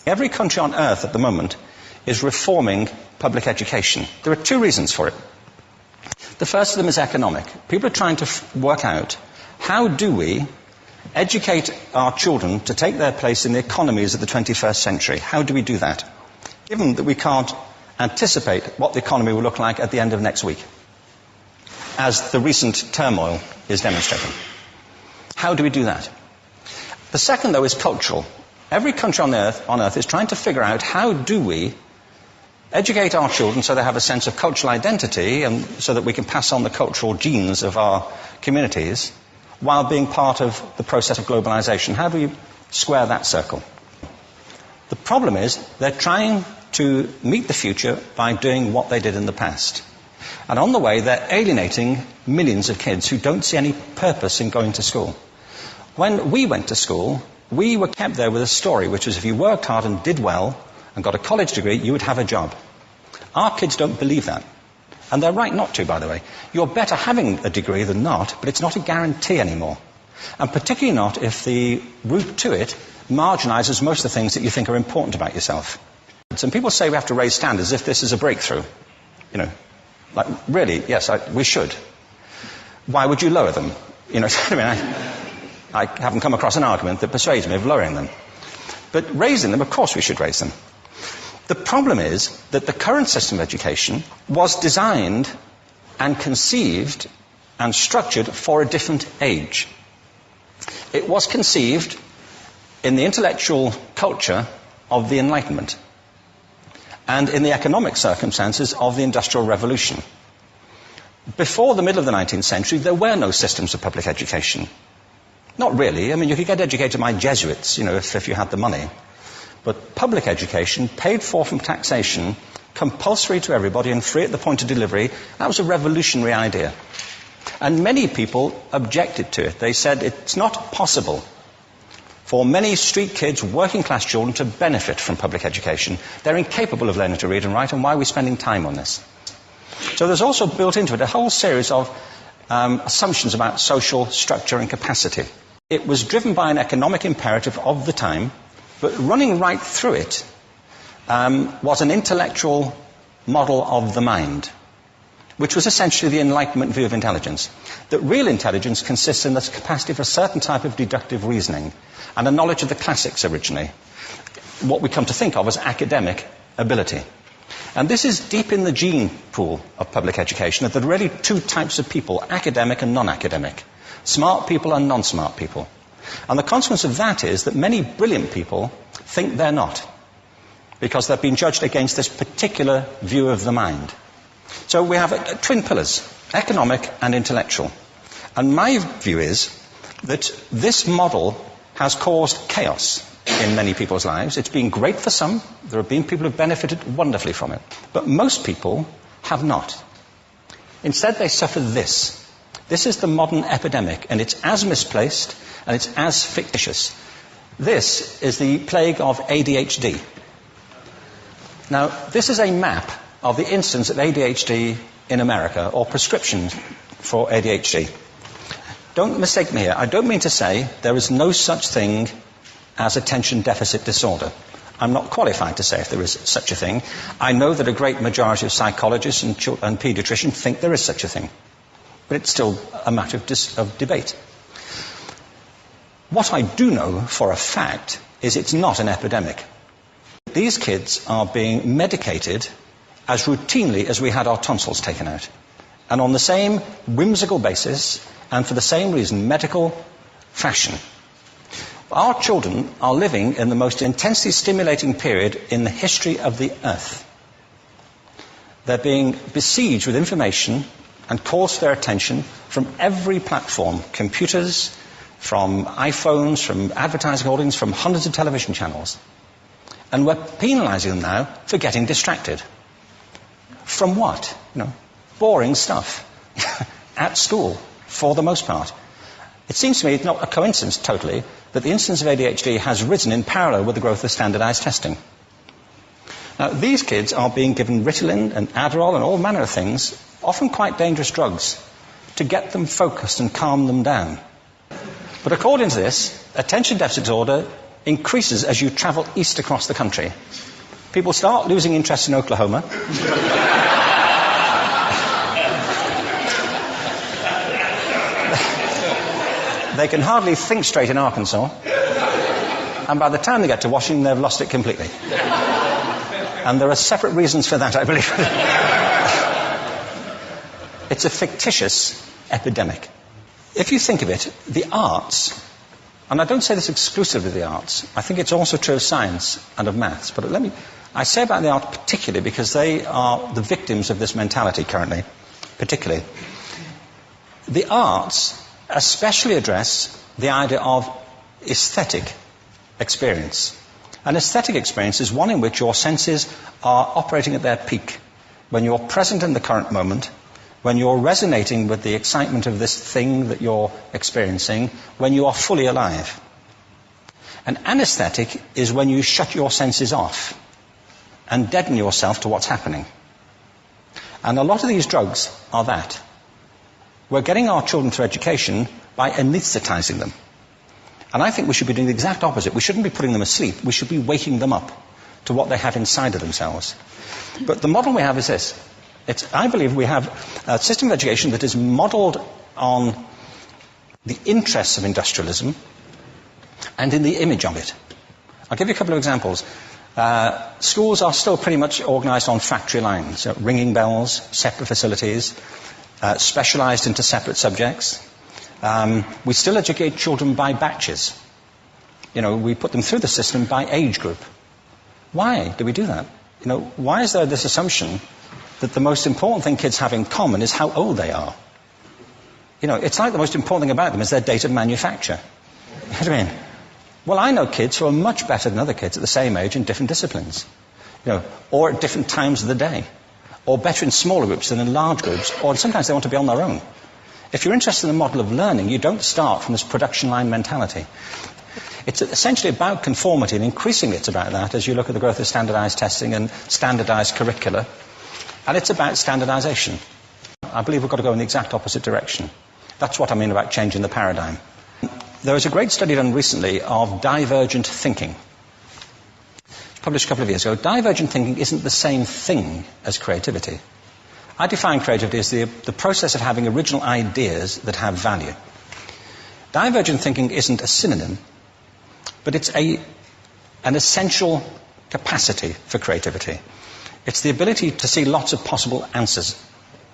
Every country on earth at the moment is reforming public education. There are two reasons for it. The first of them is economic. People are trying to work out, how do we educate our children to take their place in the economies of the 21st century? How do we do that? Given that we can't anticipate what the economy will look like at the end of next week, as the recent turmoil is demonstrating. How do we do that? The second, though, is cultural. Every country on earth is trying to figure out, how do we educate our children so they have a sense of cultural identity and so that we can pass on the cultural genes of our communities while being part of the process of globalization. How do we square that circle? The problem is they're trying to meet the future by doing what they did in the past. And on the way, they're alienating millions of kids who don't see any purpose in going to school. When we went to school, we were kept there with a story, which was if you worked hard and did well and got a college degree, you would have a job. Our kids don't believe that. And they're right not to, by the way. You're better having a degree than not, but it's not a guarantee anymore. And particularly not if the route to it marginalizes most of the things that you think are important about yourself. Some people say we have to raise standards as if this is a breakthrough. You know, like, really, yes, we should. Why would you lower them? You know, I mean, I haven't come across an argument that persuades me of lowering them. But raising them, of course we should raise them. The problem is that the current system of education was designed and conceived and structured for a different age. It was conceived in the intellectual culture of the Enlightenment and in the economic circumstances of the Industrial Revolution. Before the middle of the 19th century, there were no systems of public education. Not really. I mean, you could get educated by Jesuits, you know, if you had the money. But public education, paid for from taxation, compulsory to everybody and free at the point of delivery, that was a revolutionary idea. And many people objected to it. They said it's not possible for many street kids, working class children, to benefit from public education. They're incapable of learning to read and write, and why are we spending time on this? So there's also built into it a whole series of assumptions about social structure and capacity. It was driven by an economic imperative of the time, but running right through it was an intellectual model of the mind, which was essentially the Enlightenment view of intelligence. That real intelligence consists in the capacity for a certain type of deductive reasoning and a knowledge of the classics originally, what we come to think of as academic ability. And this is deep in the gene pool of public education, that there are really two types of people, academic and non-academic, smart people and non-smart people. And the consequence of that is that many brilliant people think they're not, because they've been judged against this particular view of the mind. So we have twin pillars, economic and intellectual. And my view is that this model has caused chaos in many people's lives. It's been great for some. There have been people who have benefited wonderfully from it. But most people have not. Instead, they suffer this. This is the modern epidemic, and it's as misplaced and it's as fictitious. This is the plague of ADHD. Now, this is a map of the incidence of ADHD in America, or prescriptions for ADHD. Don't mistake me here. I don't mean to say there is no such thing as attention deficit disorder. I'm not qualified to say if there is such a thing. I know that a great majority of psychologists and paediatricians think there is such a thing. But it's still a matter of debate. What I do know for a fact is it's not an epidemic. These kids are being medicated as routinely as we had our tonsils taken out. And on the same whimsical basis, and for the same reason, medical fashion. Our children are living in the most intensely stimulating period in the history of the earth. They're being besieged with information and calls for their attention from every platform, computers, from iPhones, from advertising holdings, from hundreds of television channels. And we're penalizing them now for getting distracted. From what? You know, boring stuff. At school, for the most part. It seems to me it's not a coincidence totally that the incidence of ADHD has risen in parallel with the growth of standardized testing. Now, these kids are being given Ritalin and Adderall and all manner of things, often quite dangerous drugs, to get them focused and calm them down. But according to this, attention deficit disorder increases as you travel east across the country. People start losing interest in Oklahoma. They can hardly think straight in Arkansas. And by the time they get to Washington, they've lost it completely. And there are separate reasons for that, I believe. It's a fictitious epidemic. If you think of it, the arts, and I don't say this exclusively of the arts, I think it's also true of science and of maths, but I say about the arts particularly because they are the victims of this mentality currently, particularly. The arts especially address the idea of aesthetic experience. An aesthetic experience is one in which your senses are operating at their peak, when you're present in the current moment, when you're resonating with the excitement of this thing that you're experiencing, when you are fully alive. An anesthetic is when you shut your senses off and deaden yourself to what's happening. And a lot of these drugs are that. We're getting our children through education by anesthetizing them. And I think we should be doing the exact opposite. We shouldn't be putting them asleep. We should be waking them up to what they have inside of themselves. But the model we have is this. I believe we have a system of education that is modelled on the interests of industrialism and in the image of it. I'll give you a couple of examples. Schools are still pretty much organised on factory lines, ringing bells, separate facilities, specialised into separate subjects. We still educate children by batches. We put them through the system by age group. Why do we do that? Why is there this assumption that the most important thing kids have in common is how old they are? It's like the most important thing about them is their date of manufacture. You know what I mean? Well, I know kids who are much better than other kids at the same age in different disciplines, or at different times of the day, or better in smaller groups than in large groups, or sometimes they want to be on their own. If you're interested in the model of learning, you don't start from this production line mentality. It's essentially about conformity, and increasingly it's about that as you look at the growth of standardized testing and standardized curricula. And it's about standardization. I believe we've got to go in the exact opposite direction. That's what I mean about changing the paradigm. There was a great study done recently of divergent thinking. Published a couple of years ago. Divergent thinking isn't the same thing as creativity. I define creativity as the process of having original ideas that have value. Divergent thinking isn't a synonym, but it's an essential capacity for creativity. It's the ability to see lots of possible answers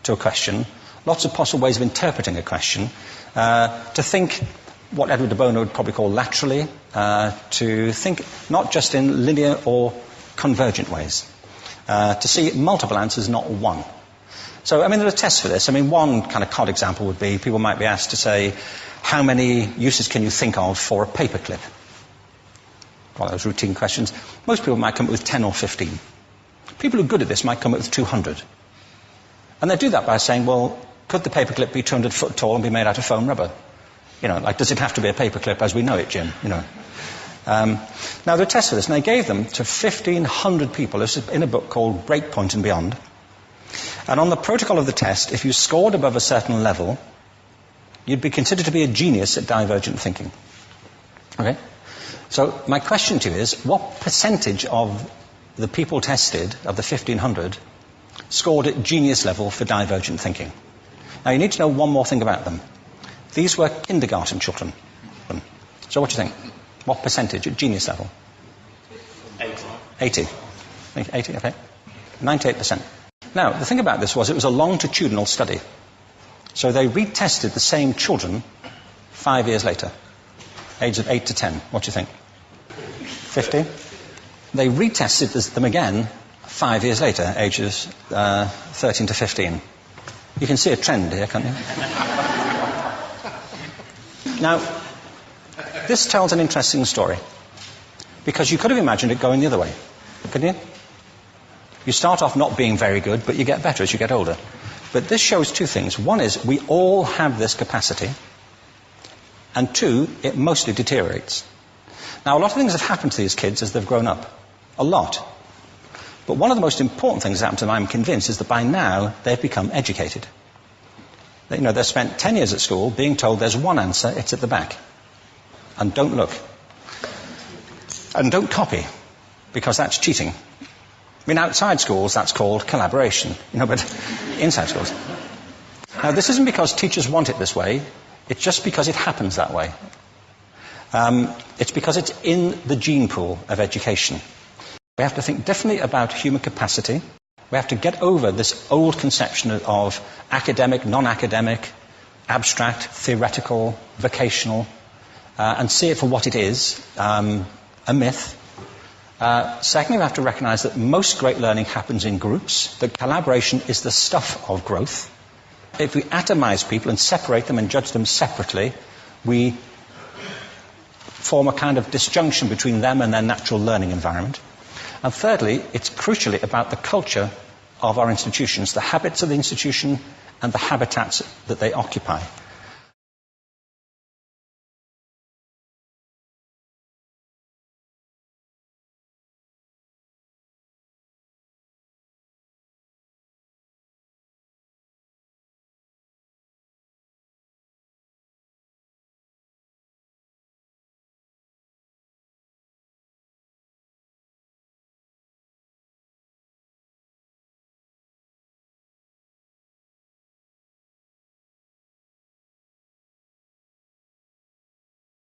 to a question, lots of possible ways of interpreting a question, to think what Edward de Bono would probably call laterally, to think not just in linear or convergent ways, to see multiple answers, not one. So, there are tests for this. One kind of cod example would be, people might be asked to say, how many uses can you think of for a paperclip? Well, those routine questions. Most people might come up with 10 or 15. People who are good at this might come up with 200. And they do that by saying, well, could the paperclip be 200 foot tall and be made out of foam rubber? Does it have to be a paperclip as we know it, Jim? Now, there are tests for this, and they gave them to 1,500 people. This is in a book called Breakpoint and Beyond. And on the protocol of the test, if you scored above a certain level, you'd be considered to be a genius at divergent thinking. Okay? So my question to you is, what percentage of the people tested, of the 1,500, scored at genius level for divergent thinking? Now, you need to know one more thing about them. These were kindergarten children. So what do you think? What percentage at genius level? 80. 80, okay. 98%. Now, the thing about this was it was a longitudinal study. So they retested the same children 5 years later, age of 8 to 10. What do you think? 50? They retested them again 5 years later, ages 13 to 15. You can see a trend here, can't you? Now, this tells an interesting story, because you could have imagined it going the other way, couldn't you? You start off not being very good, but you get better as you get older. But this shows two things. One is we all have this capacity, and two, it mostly deteriorates. Now, a lot of things have happened to these kids as they've grown up. A lot. But one of the most important things that happened to them, I'm convinced, is that by now they've become educated. They've spent 10 years at school being told there's one answer, it's at the back. And don't look. And don't copy, because that's cheating. I mean, outside schools, that's called collaboration, but inside schools. Now, this isn't because teachers want it this way. It's just because it happens that way. It's because it's in the gene pool of education. We have to think differently about human capacity. We have to get over this old conception of academic, non-academic, abstract, theoretical, vocational, and see it for what it is, a myth. Secondly, we have to recognise that most great learning happens in groups, that collaboration is the stuff of growth. If we atomise people and separate them and judge them separately, we form a kind of disjunction between them and their natural learning environment. And thirdly, it's crucially about the culture of our institutions, the habits of the institution and the habitats that they occupy.